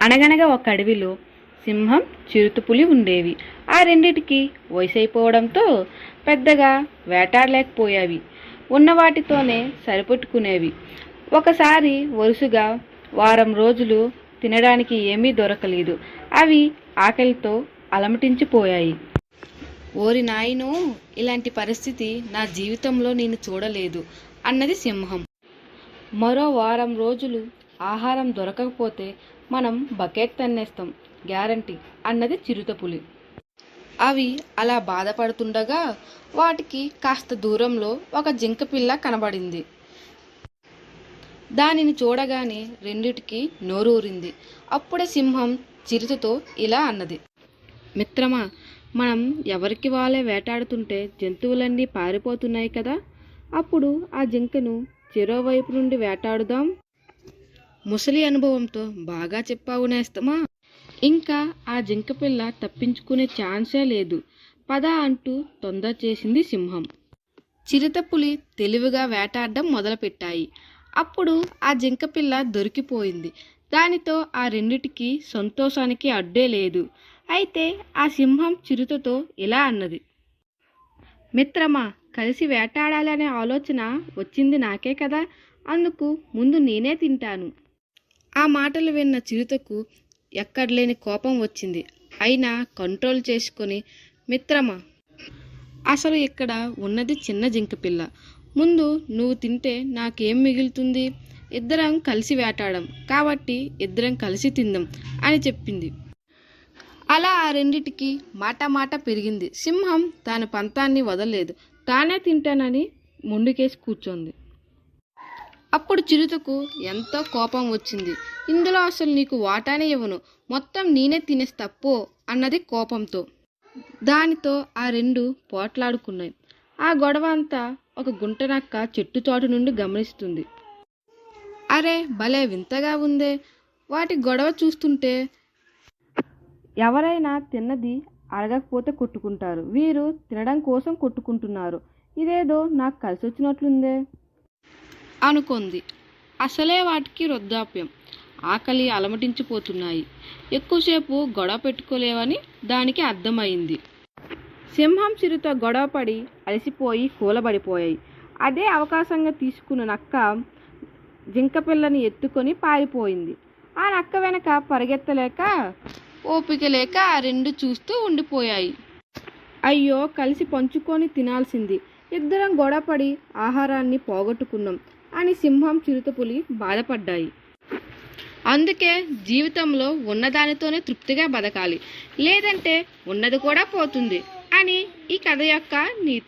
అనగనగా ఒక అడవిలో సింహం, చిరుతపులి ఉండేవి. ఆ రెండిటికి వయసైపోవడంతో పెద్దగా వేటాడలేకపోయావి. ఉన్న వాటితోనే సరిపెట్టుకునేవి. ఒకసారి వరుసగా వారం రోజులు తినడానికి ఏమీ దొరకలేదు. అవి ఆకలితో అలమటించిపోయాయి. ఓరి నాయనో, ఇలాంటి పరిస్థితి నా జీవితంలో నేను చూడలేదు అన్నది సింహం. మరో వారం రోజులు ఆహారం దొరకకపోతే మనం బకెట్ తన్నేస్తాం గ్యారంటీ అన్నది చిరుతపులి. అవి అలా బాధపడుతుండగా వాటికి కాస్త దూరంలో ఒక జింక పిల్ల కనబడింది. దానిని చూడగానే రెండిటికి నోరూరింది. అప్పుడే సింహం చిరుతతో ఇలా అన్నది, మిత్రమా, మనం ఎవరికి వాళ్ళే వేటాడుతుంటే జంతువులన్నీ పారిపోతున్నాయి కదా, అప్పుడు ఆ జింకను చెరోవైపు నుండి వేటాడుదాం. ముసలి అనుభవంతో బాగా చెప్పావు నేస్తమా. ఇంకా ఆ జింక పిల్ల తప్పించుకునే ఛాన్సే లేదు. పద అంటూ తొందర చేసింది సింహం. చిరుతపులి తెలివిగా వేటాడడం మొదలుపెట్టాయి. అప్పుడు ఆ జింక పిల్ల దొరికిపోయింది. దానితో ఆ రెండిటికి సంతోషానికి అడ్డే లేదు. అయితే ఆ సింహం చిరుతతో ఇలా అన్నది, మిత్రమా, కలిసి వేటాడాలనే ఆలోచన వచ్చింది నాకే కదా, అందుకు ముందు నేనే తింటాను. ఆ మాటలు విన్న చిరుతకు ఎక్కడలేని కోపం వచ్చింది. అయినా కంట్రోల్ చేసుకొని, మిత్రమా, అసలు ఇక్కడ ఉన్నది చిన్న జింక పిల్ల. ముందు నువ్వు తింటే నాకేం మిగులుతుంది? ఇద్దరం కలిసి వేటాడాం కాబట్టి ఇద్దరం కలిసి తిందాం అని చెప్పింది. అలా ఆ రెండిటికి మాట పెరిగింది. సింహం తన పంతాన్ని వదలలేదు. తానే తింటానని ముందుకేసి కూర్చోంది. అప్పుడు చిరుతకు ఎంతో కోపం వచ్చింది. ఇందులో అసలు నీకు వాటానే ఇవ్వను, మొత్తం నేనే తినేస్తా పో అన్నది కోపంతో. దానితో ఆ రెండు పోట్లాడుకున్నాయి. ఆ గొడవ అంతా ఒక గుంటనక్క చెట్టు చాటు నుండి గమనిస్తుంది. అరే, భలే వింతగా ఉందే, వాటి గొడవ చూస్తుంటే ఎవరైనా తిన్నది అరగకపోతే కొట్టుకుంటారు, వీరు తినడం కోసం కొట్టుకుంటున్నారు, ఇదేదో నాకు కలిసి వచ్చినట్లుందే అనుకుంది. అసలే వాటికి వృద్ధాప్యం, ఆకలి అలమటించిపోతున్నాయి. ఎక్కువసేపు గొడవ పెట్టుకోలేవని దానికి అర్థమైంది. సింహం చిరుత గొడవపడి అలసిపోయి కూలబడిపోయాయి. అదే అవకాశంగా తీసుకున్న నక్క జింక పిల్లని ఎత్తుకొని పారిపోయింది. ఆ నక్క వెనక పరిగెత్తలేక ఓపిక లేక ఆ రెండు చూస్తూ ఉండిపోయాయి. అయ్యో, కలిసి పంచుకొని తినాల్సింది, ఇద్దరం గొడవపడి ఆహారాన్ని పోగొట్టుకున్నాం అని సింహం, చిరుతపులి బాధపడ్డాయి. అందుకే జీవితంలో ఉన్నదానితోనే తృప్తిగా బతకాలి, లేదంటే ఉన్నది కూడా పోతుంది అని ఈ కథ యొక్క నీతి.